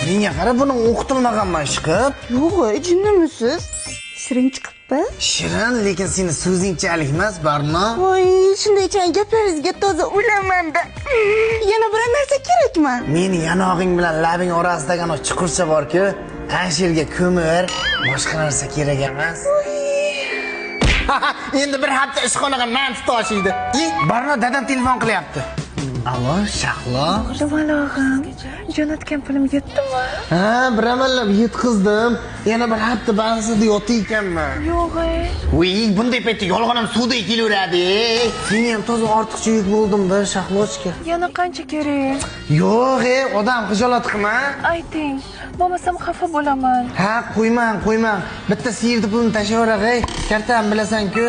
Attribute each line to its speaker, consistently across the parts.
Speaker 1: Menga qara, buni o'qitilmaganman chiqib.
Speaker 2: Yo'q, jinnimisiz? Shirin chiqibdi.
Speaker 1: Shirin, lekin seni so'zingchalik emas, Barno.
Speaker 2: Voy, shundaychan gaplaringizga toza o'laman-da. Yana bir narsa kerakmi?
Speaker 1: Meni yanog'ing bilan labing orasidagi ana chuqurcha bor-ku, ana yerga ko'mir, boshqa narsa kerak emas. Endi bir hafta ishxonaga manti toshiydi. Barno dadam telefon qilyapti. Allo, Shahlo.
Speaker 2: Dumalog'im, jo'natgan pulim yetdimi?
Speaker 1: Ha, bir amallab yetkizdim. Yana bir hafta bansida yotib ekanman.
Speaker 2: Yo'q.
Speaker 1: Voy, bunday paytda yolg'onam suvdek kelaveradi. Sen ham toza ortiqcha yuk bo'ldim-da, Shahlochka.
Speaker 2: Yana qancha kerak?
Speaker 1: Yo'q, odam xijolat qilma.
Speaker 2: Ayting, bo'lmasam xafa bo'laman.
Speaker 1: Ha, qo'yman. Bitta siyirni pulni tashlayver, kartam bilasan-ku.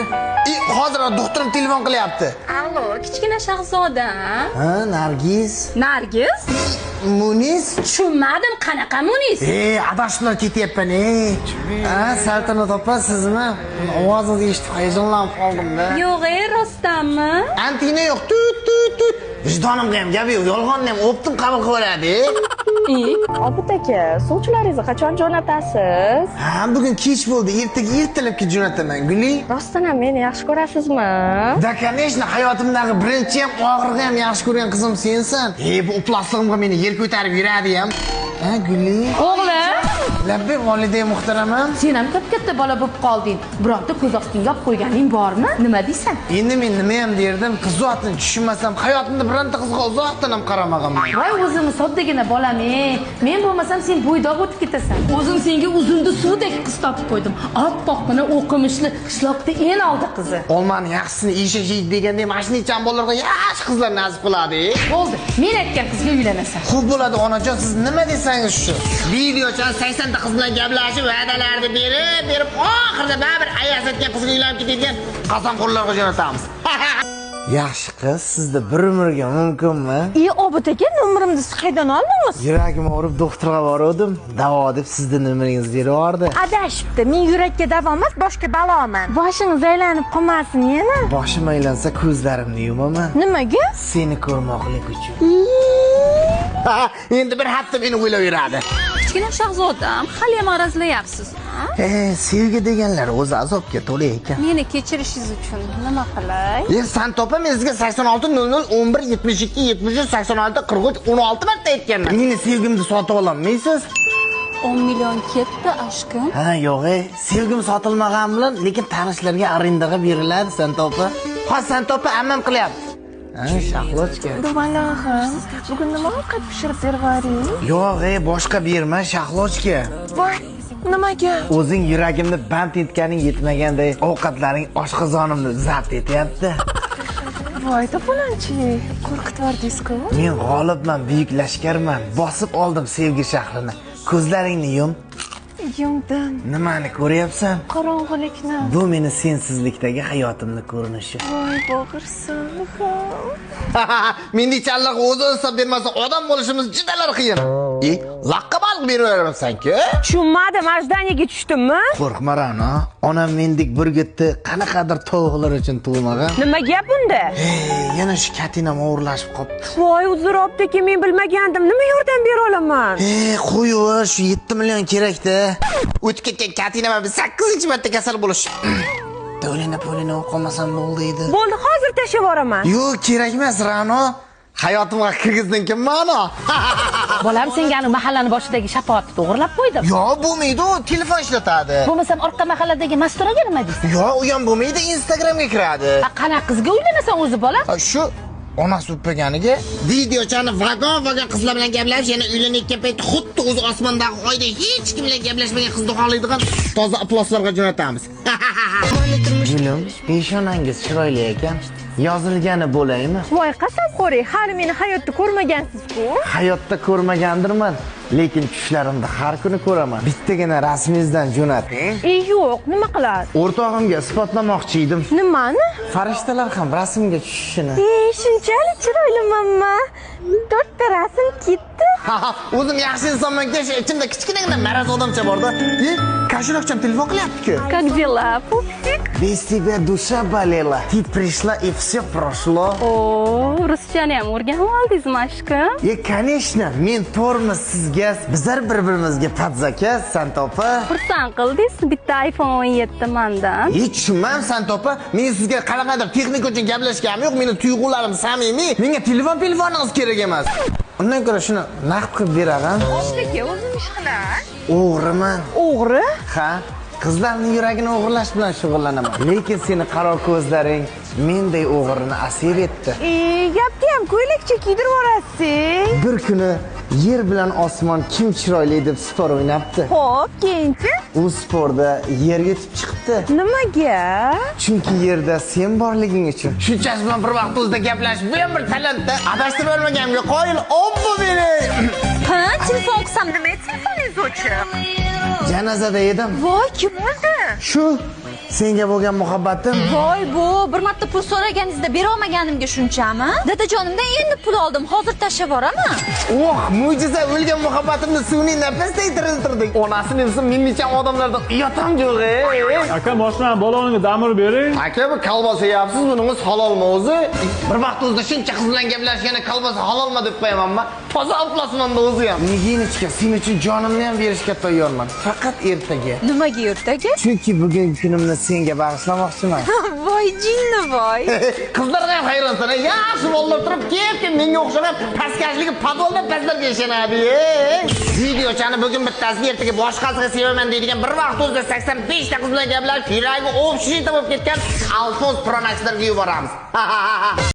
Speaker 1: Hozir doktorim telefon qilyapti.
Speaker 3: Allo, kichkina shahzoda.
Speaker 1: Ha, Nargiz.
Speaker 3: Nargiz?
Speaker 1: Munis?
Speaker 3: Tushunmadim, qanaqa Munis?
Speaker 1: Adashiblar ketyapman, Ha, Saltanat opa, sizmi? Ovozingizni eshitib hayajonlanib qoldim-da.
Speaker 3: Yo'q, rostdanmi?
Speaker 1: Antina yo'q, tut. Vijdonimga ham gap yo'q, yolg'onni ham o'ptim qabul qilaveradi.
Speaker 4: Obid aka, sovchilaringizni qachon jo'natasiz?
Speaker 1: Ha, bugun kech bo'ldi, ertalabki jo'nataman, Guli.
Speaker 4: Rostdan ham meni yaxshi ko'rasizmi?
Speaker 1: Da, конечно, hayotimdagi birinchi ham oxirgi ham yaxshi ko'rgan qizim sensan. Bu uplaslig'imga meni yer ko'tarib yuradi ham. Ha, Guli.
Speaker 3: O'g'lim,
Speaker 1: Labbi volidey muhtaramam.
Speaker 3: sen ham katta bola bo'lib qolding. Bironta ko'z ostingga olib qo'yganing bormi? Nima deysan?
Speaker 1: Endi men nima ham derdim, qiz zotini tushunmasam, hayotimda bironta qizga uzoqdan ham qaramaganman.
Speaker 3: Voy, o'zimni soddagina bolam. Men bo'lmasam sen bo'ydoq o'tib ketasan. O'zim senga uzundu suvdek qiz topib qo'ydim. Oppoqqina o'qimishli, qishloqda eng oldi qizi.
Speaker 1: Olmani yaxshisini eshak yeydi deganda mashinachan bolalarga yaxshi qizlar nasib qiladi.
Speaker 3: Bo'ldi. Men aytgan qizga uylanasan.
Speaker 1: Xo'p bo'ladi, onajon, siz nima desangiz shu. Videodan 80 ta qiz bilan gaplashib, va'dalarni berib, oxirida baribir ayas aytgan qizga uylanib ketadigan qasamxo'rlarga jo'natamiz. Yaxshi qiz, sizda bir umrga mumkinmi?
Speaker 2: Obid aka, nomerimni siz qayerdan oldingiz?
Speaker 1: Yuragim og'rib doktorga bordim. Davo deb sizning nomeringizni berib yubordi.
Speaker 2: Adashibdi. Men yurakka davo emas, boshqa baloman. Boshingiz aylanib qolmasin yana.
Speaker 1: Boshim aylansa ko'zlarimni yumaman.
Speaker 2: Nimaga?
Speaker 1: Seni ko'rmoqlik uchun. Endi bir hafta meni o'ylab yuradi.
Speaker 3: Kichkina shahzodam, hali ham arazlayapsiz.
Speaker 1: Sevgi deganlar o'zi azobga to'la ekan.
Speaker 3: Meni kechirishingiz uchun nima qilay?
Speaker 1: San topa men sizga 8600 11 72 73 86 43 16 marta aytganman. Meni sevgimni sotib ololmaysiz?
Speaker 3: 10 million ketdi, aşkım.
Speaker 1: Ha, yo'q, sevgim sotilmagan bilan, lekin tanishlarga arendaga beriladi, San topa. San topa ammam qilyapti. Ha, Shahlochka.
Speaker 2: Dumalog'im, bugun nima ovqat pishirib bervaring?
Speaker 1: Yo'q, boshqa berma, Shahlochka.
Speaker 2: Voy, nimaga?
Speaker 1: O'zing yuragimni band etganing yetmaganday, ovqatlaring oshqozonimni zabt etyapti.
Speaker 2: Voy, to'polonchi, qo'rqitib yubordingiz-ku.
Speaker 1: Men g'olibman, buyuk lashkarman. Bosib oldim sevgi shahrini. Ko'zlaringni yum.
Speaker 2: Yumdim.
Speaker 1: Nimani ko'ryapsan?
Speaker 2: Qorong'ulikni.
Speaker 1: Bu meni sensizlikdagi hayotimning ko'rinishi.
Speaker 2: Voy, bo'g'irsonim.
Speaker 1: Mendichanlar o'zi hisob bermasa, odam bo'lishimiz judalar qiyin. Laqqa baliq beraversan-ku?
Speaker 4: Tushunmadim, ajdaniyaga tushdimmi?
Speaker 1: Qo'rqma, Ra'no. Onam mendek burgutni qanaqadir tovuqlar uchun tug'magan.
Speaker 4: Nima gap bunda?
Speaker 1: Yana shu katinam o'g'irlashib qopti.
Speaker 4: Voy, uzr obdaki, men bilmagandim. Nima yordam bera olaman?
Speaker 1: Qo'yur, shu 7 million kerak-da. O'tib ketgan katinam 8-marta kasal bo'lish. To'lini o'qimasam bo'ldi edi.
Speaker 4: Bo'ldi, hozir tashlab yuboraman.
Speaker 1: Yo'q, kerak emas, Ra'no. Hayotimga kirgizding kim ma'no?
Speaker 3: Bolam senga mahallani boshidagi shapoatni to'g'irlab qo'ydim.
Speaker 1: Yo'q, bo'lmaydi, u telefon ishlatadi.
Speaker 3: Bo'lmasam orqa mahalladagi masturaga nima deysan?
Speaker 1: Yo'q, u ham bo'lmaydi, Instagramga kiradi.
Speaker 3: Qanaqa qizga uylanasan o'zi bola?
Speaker 1: Shu onasi o'pganiga videochani vagon qizlar bilan gaplashib, yana uylanayotgan paytda xuddi o'zi osmondagi oyda hech kim bilan gaplashmagan qizni xohlaydigan toza aploslarga jo'natamiz. Gulim, peshonangiz chiroyli ekan. Yozilgani bo'laymi?
Speaker 4: Voy, qasamxo'ring, hali meni hayotda ko'rmagansiz-ku.
Speaker 1: Hayotda ko'rmagandirman, lekin tushlarimda har kuni ko'raman. Bittagina rasmingizdan jo'nating.
Speaker 4: Yo'q, nima qiladi?
Speaker 1: O'rtog'imga isbotlamoqchi edim.
Speaker 4: Nimani?
Speaker 1: Farishtalar ham rasmga tushishini.
Speaker 2: Shunchalik chiroylimanmi? 4 ta rasm ketdi.
Speaker 1: O'zim yaxshi insonman desh, ichimda kichkinagina maraz odamcha borda. Kashirovcham telefon qilyapti-ku.
Speaker 4: Как дела, пупсик?
Speaker 1: Без тебя душа болела. Ты пришла и все прошло.
Speaker 4: О, ruschani ham o'rganib oldingizmi, aşkım?
Speaker 1: Конечно, men to'g'rimi sizga, bizlar bir-birimizga padzaka, Santopa.
Speaker 4: Xursand qildingiz, bitta iPhone 17 mandan.
Speaker 1: Hech tushunmam Santopa. Men sizga qanaqadir texnika uchun gaplashganim yo'q. Meni tuyg'ularim samimiy. Menga telefoningiz kerak emas. Undan ko'ra shuni naqd qilib berag'am.
Speaker 2: Aka, o'zim ish qilaman.
Speaker 1: O'g'riman.
Speaker 2: O'g'ri?
Speaker 1: Ha, qizlarning yuragini o'g'irlash bilan shug'ullanaman. Lekin seni qaror ko'zlaring menday o'g'rini asir etdi.
Speaker 2: Gapni ham ko'ylakcha kiydirib yuborasiz.
Speaker 1: Bir kuni yer bilan osmon kim chiroyli deb spor o'ynabdi.
Speaker 2: Xo'p, keyinchi
Speaker 1: U sporda yerga yetib chiqibdi.
Speaker 2: nimaga?
Speaker 1: Chunki yerda sen borliging uchun. Shunchasi bilan bir vaqt o'zida gaplashib, bu ham bir talantda adashtirib olmaganimga qoyil. Obbo meni.
Speaker 2: Ha, telefon qilsam nima telefoningiz o'chiq?
Speaker 1: Janozada edim.
Speaker 2: Voy, kim o'ldi?
Speaker 1: Shu senga bo'lgan muhabbatim.
Speaker 5: Voy bu bir marta pul so'raganingizda bera olmaganimga shunchami? Dadajonimdan endi pul oldim, hozir tashlab yuboraman.
Speaker 1: Oh, mo'jiza, o'lgan muhabbatimni sun'iy nafasday tiriltirdik. Onasini bilsin, minnichan odamlardan uyatam yo'q.
Speaker 6: Aka, boshdan baloniga damir bering.
Speaker 1: Aka, bu kolbasa yeyapsiz, buningiz halolmi o'zi? Bir vaqt o'zida shuncha qiz bilan gaplashganda kolbasa halolmi deb qo'yamanmi? Toza aflasmanda o'zi ham. Niginechka, sen uchun jonimni ham berishga tayyorman. Faqat ertaga.
Speaker 5: Nimaga ertaga?
Speaker 1: Chunki bugungi kunimni senga bag'ishlamoqchiman.
Speaker 5: Voy jinni voy.
Speaker 1: Qizlarga ham hayronsan. Yaxshi bolalar turib, keyin menga o'xshagan pastkashligi podolda pastlarga ishonadi. Videochani bugun bittasiga, ertaga boshqasiga sevaman deydigan bir vaqt o'zida 85 ta qiz bilan gaplashib, yuragi o'pishib bo'lib ketgan Alphonse Pro Max'larga yuboramiz.